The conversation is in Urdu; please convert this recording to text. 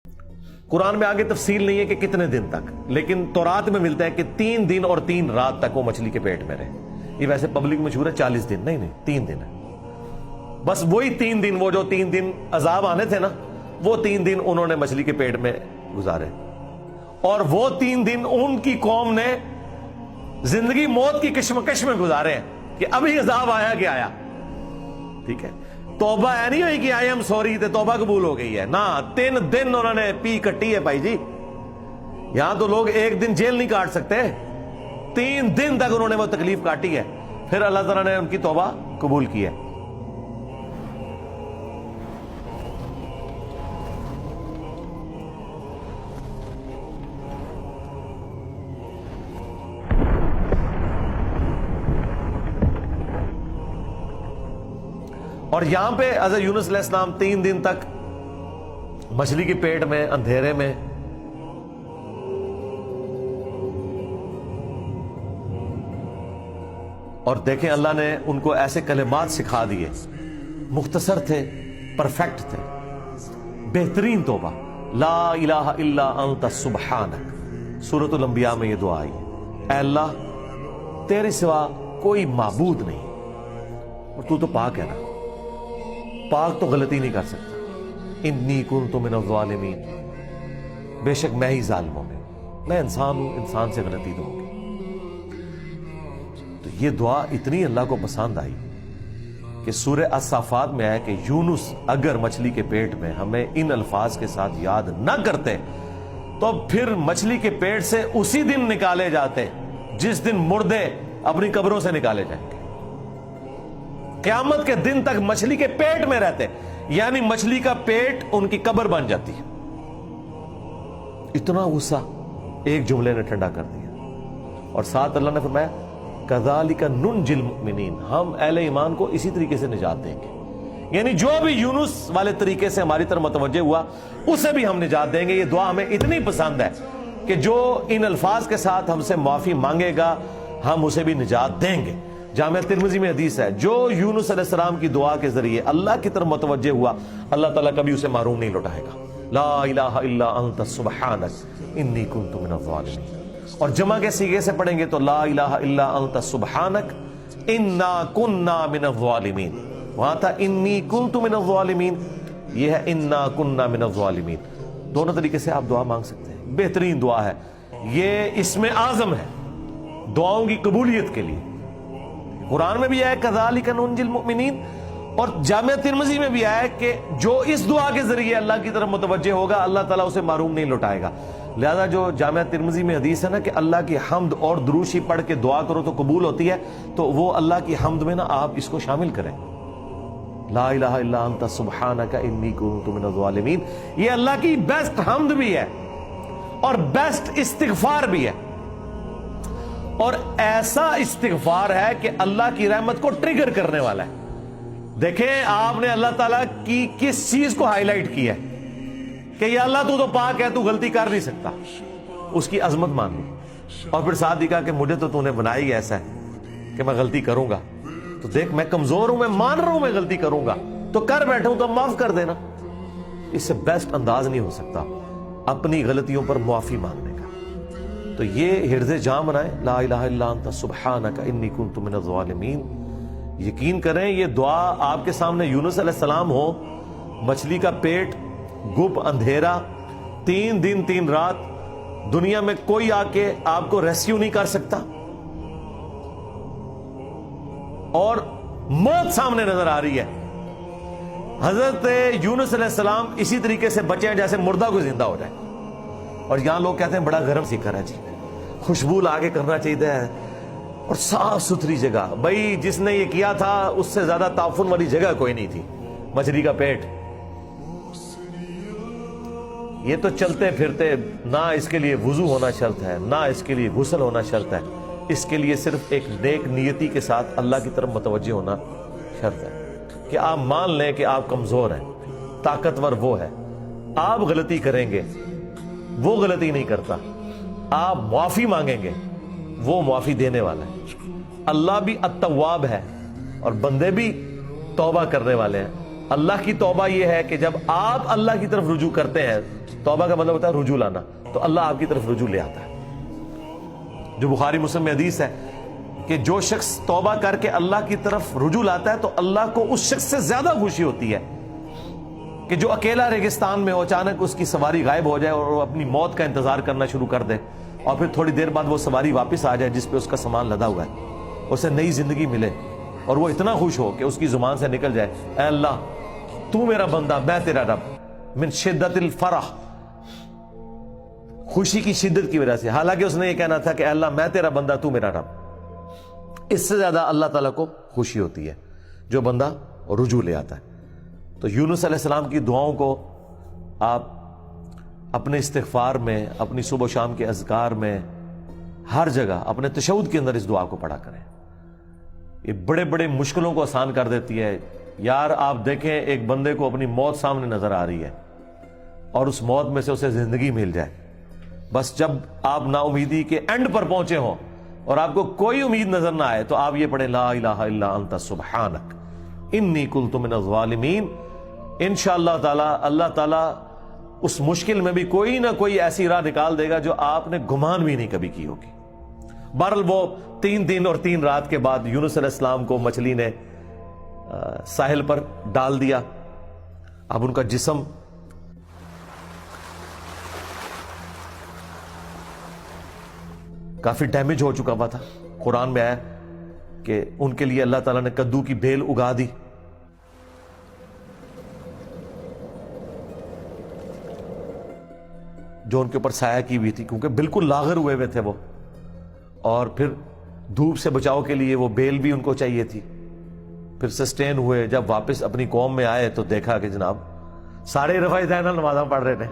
قرآن میں آگے تفصیل نہیں ہے کہ کتنے دن تک، لیکن تورات میں ملتا ہے کہ 3 دن اور 3 رات تک وہ مچھلی کے پیٹ میں رہے۔ یہ ویسے پبلک مشہور ہے 40 دن، نہیں 3 دن ہے، بس وہی 3 دن، وہ جو 3 دن عذاب آنے تھے نا، وہ 3 دن انہوں نے مچھلی کے پیٹ میں گزارے، اور وہ 3 دن ان کی قوم نے زندگی موت کی کشمکش میں گزارے ہیں کہ ابھی عذاب آیا کہ آیا۔ ٹھیک ہے، توبہ ہے نہیں ہوئی کہ آئی ایم سوری تے توبہ قبول ہو گئی ہے، نہ 3 دن انہوں نے پی کٹی ہے بھائی جی۔ یہاں تو لوگ 1 دن جیل نہیں کاٹ سکتے، 3 دن تک انہوں نے وہ تکلیف کاٹی ہے، پھر اللہ تعالیٰ نے ان کی توبہ قبول کی ہے۔ اور یہاں پہ حضرت یونس علیہ السلام 3 دن تک مچھلی کے پیٹ میں اندھیرے میں، اور دیکھیں اللہ نے ان کو ایسے کلمات سکھا دیے، مختصر تھے، پرفیکٹ تھے، بہترین توبہ، لا الہ الا انت سبحانک۔ سورۃ الانبیاء میں یہ دعا آئی ہے، اے اللہ تیرے سوا کوئی معبود نہیں، اور تو پاک ہے نا، پاک تو غلطی نہیں کر سکتا، انی کنت من الظالمین، بے شک میں ہی ظالموں میں انسان ہوں، انسان سے غلطی تو ہوگی۔ تو یہ دعا اتنی اللہ کو پسند آئی کہ سورہ الصافات میں ہے کہ یونس اگر مچھلی کے پیٹ میں ہمیں ان الفاظ کے ساتھ یاد نہ کرتے تو پھر مچھلی کے پیٹ سے اسی دن نکالے جاتے جس دن مردے اپنی قبروں سے نکالے جائیں گے، قیامت کے دن تک مچھلی کے پیٹ میں رہتے، یعنی مچھلی کا پیٹ ان کی قبر بن جاتی ہے۔ اتنا غصہ ایک جملے نے ٹھنڈا کر دیا، اور ساتھ اللہ نے فرمایا کذالک ننجی المؤمنین، ہم اہل ایمان کو اسی طریقے سے نجات دیں گے، یعنی جو بھی یونس والے طریقے سے ہماری طرف متوجہ ہوا اسے بھی ہم نجات دیں گے۔ یہ دعا ہمیں اتنی پسند ہے کہ جو ان الفاظ کے ساتھ ہم سے معافی مانگے گا ہم اسے بھی نجات دیں گے۔ جامعہ ترمذی میں حدیث ہے، جو یونس علیہ السلام کی دعا کے ذریعے اللہ کی طرف متوجہ ہوا اللہ تعالیٰ کبھی اسے محروم نہیں لوٹائے گا۔ لا الہ الا انت سبحانک انی کنت من الظالمین، اور جمع کے صیغے سے پڑھیں گے تو لا الہ الا انت سبحانک انا کننا من الظالمین، وہاں تھا انی کنت من الظالمین، یہ ہے انا کننا من الظالمین۔ دونوں طریقے سے آپ دعا مانگ سکتے ہیں، بہترین دعا ہے یہ، اسم اعظم ہے دعاؤں کی قبولیت کے لیے۔ قرآن میں بھی آیا کذالک ننجی المؤمنین، اور جامعہ ترمذی میں بھی آیا کہ جو اس دعا کے ذریعے اللہ کی طرف متوجہ ہوگا اللہ تعالیٰ اسے محروم نہیں لوٹائے گا۔ لہذا جو جامعہ ترمذی میں حدیث ہے نا کہ اللہ کی حمد اور دروشی پڑھ کے دعا کرو تو قبول ہوتی ہے، تو وہ اللہ کی حمد میں نا آپ اس کو شامل کریں، لا الہ الا انت سبحانک انی کنت من الظالمین۔ یہ اللہ کی بیسٹ حمد بھی ہے اور بیسٹ استغفار بھی ہے، اور ایسا استغفار ہے کہ اللہ کی رحمت کو ٹریگر کرنے والا ہے۔ دیکھیں آپ نے اللہ تعالیٰ کی کس چیز کو ہائی لائٹ کی ہے کہ یا اللہ تو پاک ہے، تو غلطی کر نہیں سکتا، اس کی عظمت مان لی، اور پھر ساتھ ہی کہا کہ مجھے تو نے بنائی ہی ایسا ہے کہ میں غلطی کروں گا، تو دیکھ میں کمزور ہوں، میں مان رہا ہوں میں غلطی کروں گا، تو کر بیٹھا ہوں تو معاف کر دینا۔ اس سے بیسٹ انداز نہیں ہو سکتا اپنی غلطیوں پر معافی مانگنے کا۔ تو یہ حرز جاں بنائیں، لا الہ الا انت سبحانک انی کنت من الظالمین۔ یقین کریں یہ دعا آپ کے سامنے یونس علیہ السلام ہو، مچھلی کا پیٹ، گپ اندھیرا، 3 دن 3 رات، دنیا میں کوئی آ کے آپ کو ریسکیو نہیں کر سکتا، اور موت سامنے نظر آ رہی ہے۔ حضرت یونس علیہ السلام اسی طریقے سے بچے ہیں جیسے مردہ کو زندہ ہو جائے، اور یہاں لوگ کہتے ہیں بڑا گرم سیکر ہے جی، خوشبو لا کے کرنا چاہیے، اور صاف ستھری جگہ۔ بھائی جس نے یہ کیا تھا اس سے زیادہ تعفن والی جگہ کوئی نہیں تھی، مچھلی کا پیٹ۔ یہ تو چلتے پھرتے، نہ اس کے لیے وضو ہونا شرط ہے، نہ اس کے لیے غسل ہونا شرط ہے، اس کے لیے صرف ایک نیک نیتی کے ساتھ اللہ کی طرف متوجہ ہونا شرط ہے کہ آپ مان لیں کہ آپ کمزور ہیں، طاقتور وہ ہے، آپ غلطی کریں گے وہ غلطی نہیں کرتا، آپ معافی مانگیں گے وہ معافی دینے والا ہے۔ اللہ بھی التواب ہے اور بندے بھی توبہ کرنے والے ہیں۔ اللہ کی توبہ یہ ہے کہ جب آپ اللہ کی طرف رجوع کرتے ہیں توبہ کا مطلب ہوتا ہے رجوع لانا، تو اللہ آپ کی طرف رجوع لے آتا ہے۔ جو بخاری مسلم میں حدیث ہے کہ جو شخص توبہ کر کے اللہ کی طرف رجوع لاتا ہے تو اللہ کو اس شخص سے زیادہ خوشی ہوتی ہے کہ جو اکیلا ریگستان میں ہو، اچانک اس کی سواری غائب ہو جائے اور وہ اپنی موت کا انتظار کرنا شروع کر دے، اور پھر تھوڑی دیر بعد وہ سواری واپس آ جائے جس پہ اس کا سامان لدا ہوا ہے، اسے نئی زندگی ملے اور وہ اتنا خوش ہو کہ اس کی زبان سے نکل جائے اے اللہ تو میرا بندہ میں تیرا رب، من شدت الفرح، خوشی کی شدت کی وجہ سے، حالانکہ اس نے یہ کہنا تھا کہ اے اللہ میں تیرا بندہ تو میرا رب۔ اس سے زیادہ اللہ تعالیٰ کو خوشی ہوتی ہے جو بندہ رجوع لے آتا ہے۔ تو یونس علیہ السلام کی دعاؤں کو آپ اپنے استغفار میں، اپنی صبح و شام کے اذکار میں، ہر جگہ اپنے تشہد کے اندر اس دعا کو پڑھا کریں۔ یہ بڑے بڑے مشکلوں کو آسان کر دیتی ہے۔ یار آپ دیکھیں ایک بندے کو اپنی موت سامنے نظر آ رہی ہے اور اس موت میں سے اسے زندگی مل جائے، بس جب آپ نا امیدی کے اینڈ پر پہنچے ہوں اور آپ کو کوئی امید نظر نہ آئے تو آپ یہ پڑھیں لا الہ الا انت سبحانک انی کنت من الظالمین۔ انشاءاللہ تعالی اللہ تعالیٰ اس مشکل میں بھی کوئی نہ کوئی ایسی راہ نکال دے گا جو آپ نے گمان بھی نہیں کبھی کی ہوگی۔ بہرحال وہ 3 دن اور 3 رات کے بعد یونس علیہ السلام کو مچھلی نے ساحل پر ڈال دیا۔ اب ان کا جسم کافی ڈیمیج ہو چکا ہوا تھا۔ قرآن میں آیا کہ ان کے لیے اللہ تعالیٰ نے کدو کی بیل اگا دی، جو ان کے اوپر سایہ کی ہوئی تھی، کیونکہ بالکل لاغر ہوئے تھے وہ، اور پھر دھوپ سے بچاؤ کے لیے وہ بیل بھی ان کو چاہیے تھی۔ پھر سسٹین ہوئے، جب واپس اپنی قوم میں آئے تو دیکھا کہ جناب سارے رفع دین نمازاں پڑھ رہے تھے۔